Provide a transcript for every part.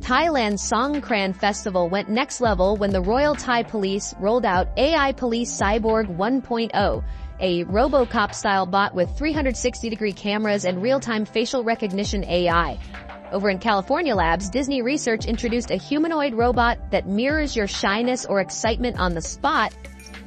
Thailand's Songkran Festival went next level when the Royal Thai Police rolled out AI Police Cyborg 1.0, a ROBOCOP-style bot with 360-degree cameras and real-time facial recognition AI. Over in California labs, Disney Research introduced a humanoid robot that mirrors your shyness or excitement on the spot.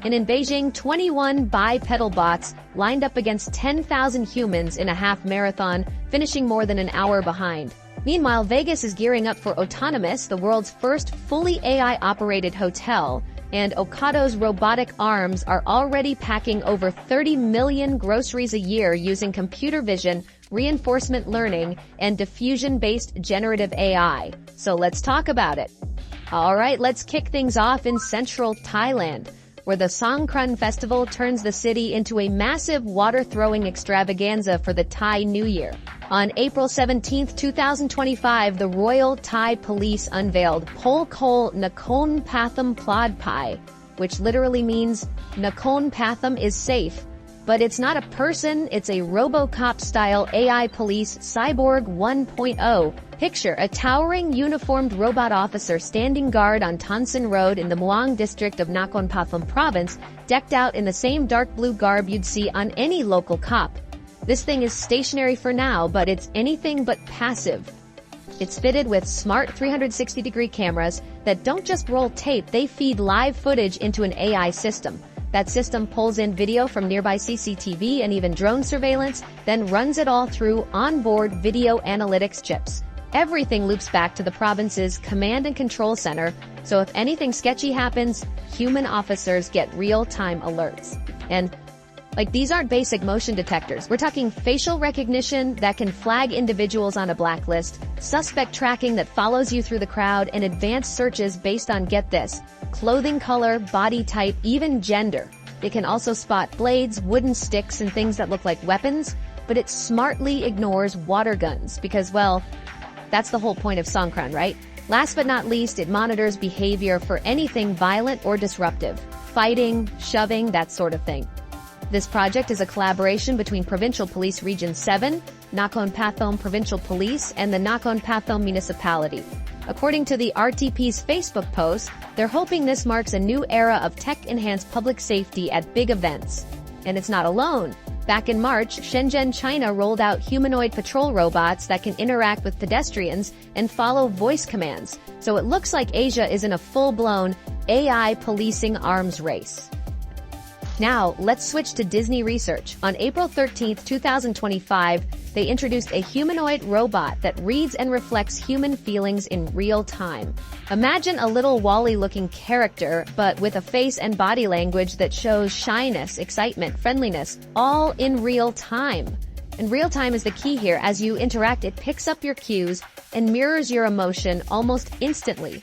And in Beijing, 21 bipedal bots lined up against 10,000 humans in a half marathon, finishing more than an hour behind. Meanwhile, Vegas is gearing up for Otonomus, the world's first fully AI-operated hotel, and Ocado's robotic arms are already packing over 30 million groceries a year using computer vision, reinforcement learning, and diffusion-based generative AI. So let's talk about it. All right, let's kick things off in central Thailand, where the Songkran Festival turns the city into a massive water-throwing extravaganza for the Thai New Year. On April 17, 2025, the Royal Thai Police unveiled Pol Kol Nakhon Pathom Plod Pai, which literally means Nakhon Pathom is safe. But it's not a person, it's a RoboCop-style AI police Cyborg 1.0. Picture a towering uniformed robot officer standing guard on Tansin Road in the Muang district of Nakhon Pathom province, decked out in the same dark blue garb you'd see on any local cop. This thing is stationary for now, but it's anything but passive. It's fitted with smart 360-degree cameras that don't just roll tape, they feed live footage into an AI system. That system pulls in video from nearby CCTV and even drone surveillance, then runs it all through onboard video analytics chips. Everything loops back to the province's command and control center, so if anything sketchy happens, human officers get real-time alerts. And these aren't basic motion detectors. We're talking facial recognition that can flag individuals on a blacklist, suspect tracking that follows you through the crowd, and advanced searches based on, get this, clothing color, body type, even gender. It can also spot blades, wooden sticks, and things that look like weapons, but it smartly ignores water guns because, well, that's the whole point of Songkran, right? Last but not least, it monitors behavior for anything violent or disruptive. Fighting, shoving, that sort of thing. This project is a collaboration between Provincial Police Region 7, Nakhon Pathom Provincial Police, and the Nakhon Pathom Municipality. According to the RTP's Facebook post, they're hoping this marks a new era of tech-enhanced public safety at big events. And it's not alone. Back in March, Shenzhen, China rolled out humanoid patrol robots that can interact with pedestrians and follow voice commands. So it looks like Asia is in a full-blown AI policing arms race. Now, let's switch to Disney Research. On April 13, 2025, they introduced a humanoid robot that reads and reflects human feelings in real time. Imagine a little Wall-E-looking character, but with a face and body language that shows shyness, excitement, friendliness, all in real time. And real time is the key here. As you interact, it picks up your cues and mirrors your emotion almost instantly.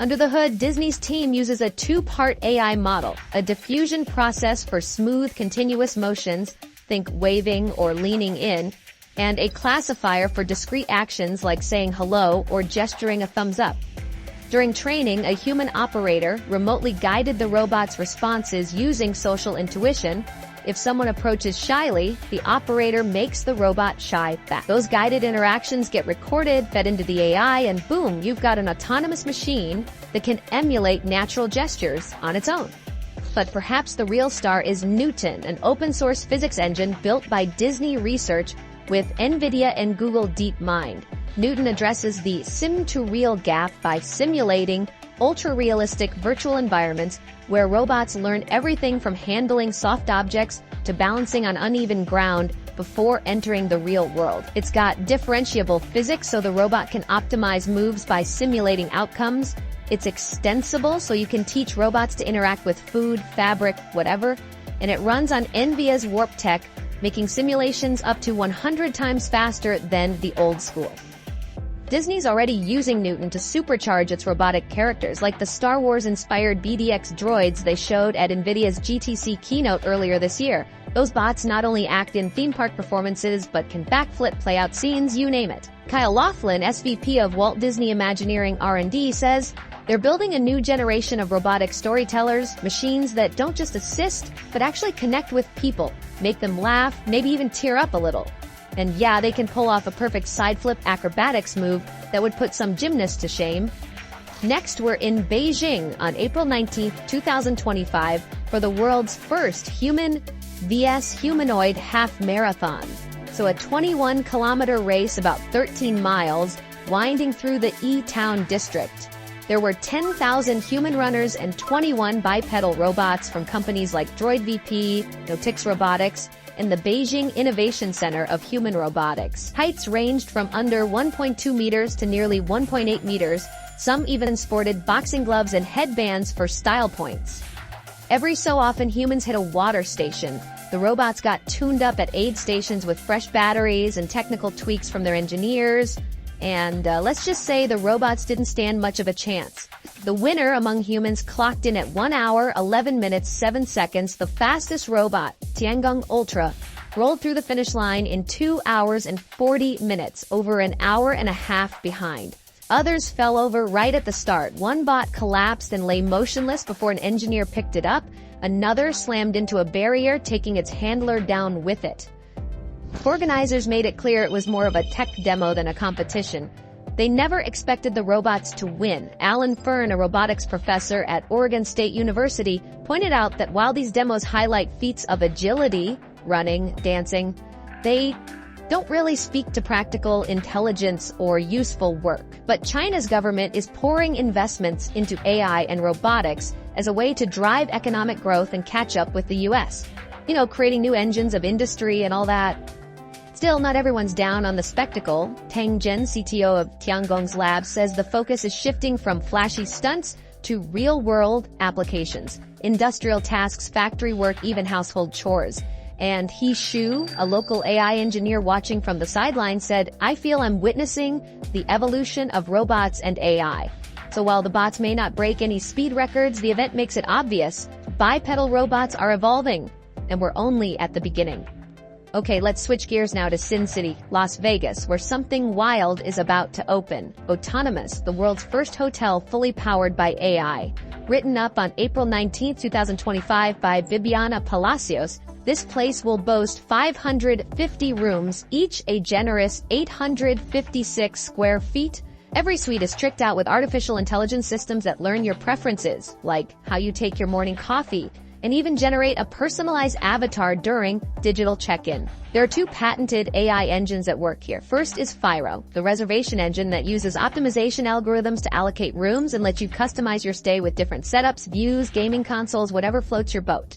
Under the hood, Disney's team uses a two-part AI model, a diffusion process for smooth, continuous motions, think waving or leaning in, and a classifier for discrete actions like saying hello or gesturing a thumbs up. During training, a human operator remotely guided the robot's responses using social intuition. If someone approaches shyly, the operator makes the robot shy back. Those guided interactions get recorded, fed into the AI, and boom, you've got an autonomous machine that can emulate natural gestures on its own. But perhaps the real star is Newton, an open-source physics engine built by Disney Research with NVIDIA and Google DeepMind. Newton addresses the sim-to-real gap by simulating ultra-realistic virtual environments where robots learn everything from handling soft objects to balancing on uneven ground before entering the real world. It's got differentiable physics so the robot can optimize moves by simulating outcomes. It's extensible so you can teach robots to interact with food, fabric, whatever. And it runs on NVIDIA's Warp Tech, making simulations up to 100 times faster than the old school. Disney's already using Newton to supercharge its robotic characters, like the Star Wars-inspired BDX droids they showed at NVIDIA's GTC keynote earlier this year. Those bots not only act in theme park performances, but can backflip, play out scenes, you name it. Kyle Laughlin, SVP of Walt Disney Imagineering R&D, says, they're building a new generation of robotic storytellers, machines that don't just assist, but actually connect with people, make them laugh, maybe even tear up a little. And yeah, they can pull off a perfect side flip acrobatics move, that would put some gymnasts to shame. Next, we're in Beijing on April 19, 2025 for the world's first human vs. humanoid half marathon. So a 21-kilometer race about 13 miles winding through the E-Town district. There were 10,000 human runners and 21 bipedal robots from companies like Droid VP, Robotics Robotics, and the Beijing Innovation Center of Human Robotics. Heights ranged from under 1.2 meters to nearly 1.8 meters. Some even sported boxing gloves and headbands for style points. Every so often, humans hit a water station. The robots got tuned up at aid stations with fresh batteries and technical tweaks from their engineers. And let's just say the robots didn't stand much of a chance. The winner among humans clocked in at 1 hour, 11 minutes, 7 seconds. The fastest robot, Tiangong Ultra, rolled through the finish line in 2 hours and 40 minutes, over an hour and a half behind. Others fell over right at the start. One bot collapsed and lay motionless before an engineer picked it up. Another slammed into a barrier, taking its handler down with it. Organizers made it clear it was more of a tech demo than a competition. They never expected the robots to win. Alan Fern, a robotics professor at Oregon State University, pointed out that while these demos highlight feats of agility, running, dancing, they don't really speak to practical intelligence or useful work. But China's government is pouring investments into AI and robotics as a way to drive economic growth and catch up with the US. You know, creating new engines of industry and all that. Still, not everyone's down on the spectacle. Tang Zhen, CTO of Tiangong's lab, says the focus is shifting from flashy stunts to real-world applications, industrial tasks, factory work, even household chores. And He Shu, a local AI engineer watching from the sidelines, said, "I feel I'm witnessing the evolution of robots and AI." So while the bots may not break any speed records, the event makes it obvious. Bipedal robots are evolving, and we're only at the beginning. Okay, let's switch gears now to Sin City, Las Vegas, where something wild is about to open. Otonomus, the world's first hotel fully powered by AI. Written up on April 19, 2025 by Bibiana Palacios, this place will boast 550 rooms, each a generous 856 square feet. Every suite is tricked out with artificial intelligence systems that learn your preferences, like how you take your morning coffee, and even generate a personalized avatar during digital check-in. There are two patented AI engines at work here. First is Phiro, the reservation engine that uses optimization algorithms to allocate rooms and let you customize your stay with different setups, views, gaming consoles, whatever floats your boat.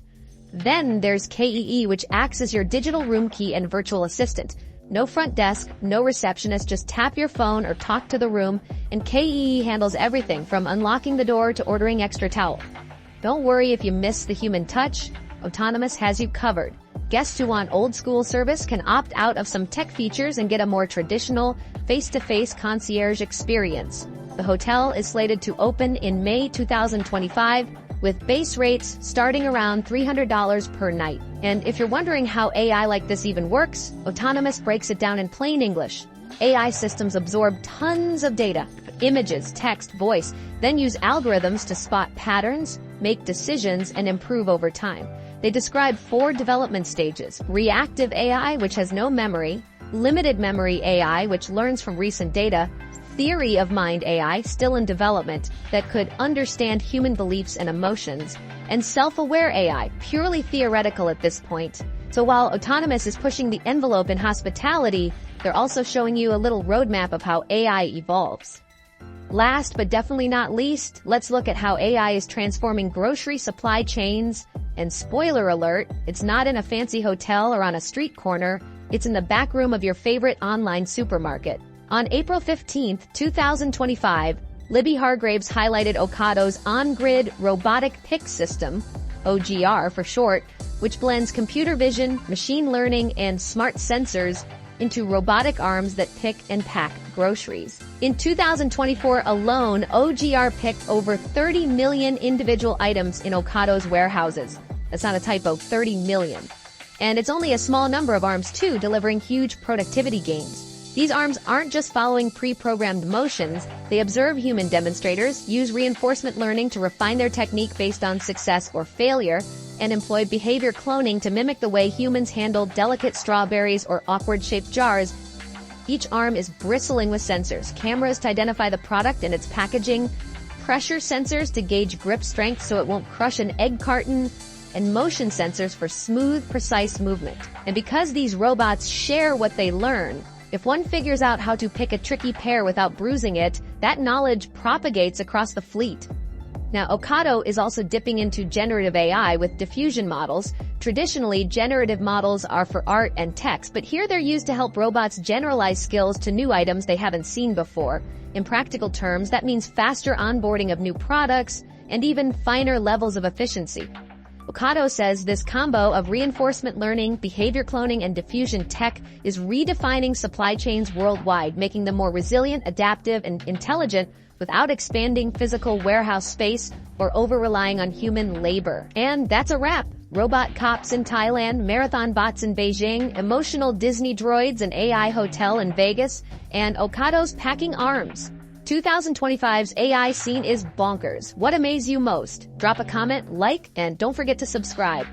Then there's KEE, which acts as your digital room key and virtual assistant. No front desk, no receptionist, just tap your phone or talk to the room, and KEE handles everything from unlocking the door to ordering extra towel. Don't worry if you miss the human touch. Otonomus has you covered. Guests who want old-school service can opt out of some tech features and get a more traditional, face-to-face concierge experience. The hotel is slated to open in May 2025, with base rates starting around $300 per night. And if you're wondering how AI like this even works, Otonomus breaks it down in plain English. AI systems absorb tons of data, images, text, voice, then use algorithms to spot patterns, make decisions, and improve over time. They describe 4 development stages: reactive AI, which has no memory; limited memory AI, which learns from recent data; theory of mind AI, still in development, that could understand human beliefs and emotions; and self-aware AI, purely theoretical at this point. So while Otonomus is pushing the envelope in hospitality, they're also showing you a little roadmap of how AI evolves. Last but definitely not least, let's look at how AI is transforming grocery supply chains. And spoiler alert, it's not in a fancy hotel or on a street corner, it's in the back room of your favorite online supermarket. On April 15, 2025, Libby Hargraves highlighted Ocado's on-grid robotic pick system, OGR for short, which blends computer vision, machine learning, and smart sensors into robotic arms that pick and pack groceries. In 2024 alone, OGR picked over 30 million individual items in Ocado's warehouses. That's not a typo, 30 million. And it's only a small number of arms too, delivering huge productivity gains. These arms aren't just following pre-programmed motions, they observe human demonstrators, use reinforcement learning to refine their technique based on success or failure, and employ behavior cloning to mimic the way humans handle delicate strawberries or awkward-shaped jars. Each arm is bristling with sensors, cameras to identify the product and its packaging, pressure sensors to gauge grip strength so it won't crush an egg carton, and motion sensors for smooth, precise movement. And because these robots share what they learn, if one figures out how to pick a tricky pear without bruising it, that knowledge propagates across the fleet. Now, Ocado is also dipping into generative AI with diffusion models. Traditionally, generative models are for art and text, but here they're used to help robots generalize skills to new items they haven't seen before. In practical terms, that means faster onboarding of new products and even finer levels of efficiency. Ocado says this combo of reinforcement learning, behavior cloning, and diffusion tech is redefining supply chains worldwide, making them more resilient, adaptive, and intelligent without expanding physical warehouse space or over-relying on human labor. And that's a wrap. Robot cops in Thailand, marathon bots in Beijing, emotional Disney droids, an AI hotel in Vegas, and Ocado's packing arms. 2025's AI scene is bonkers. What amazed you most? Drop a comment, like, and don't forget to subscribe.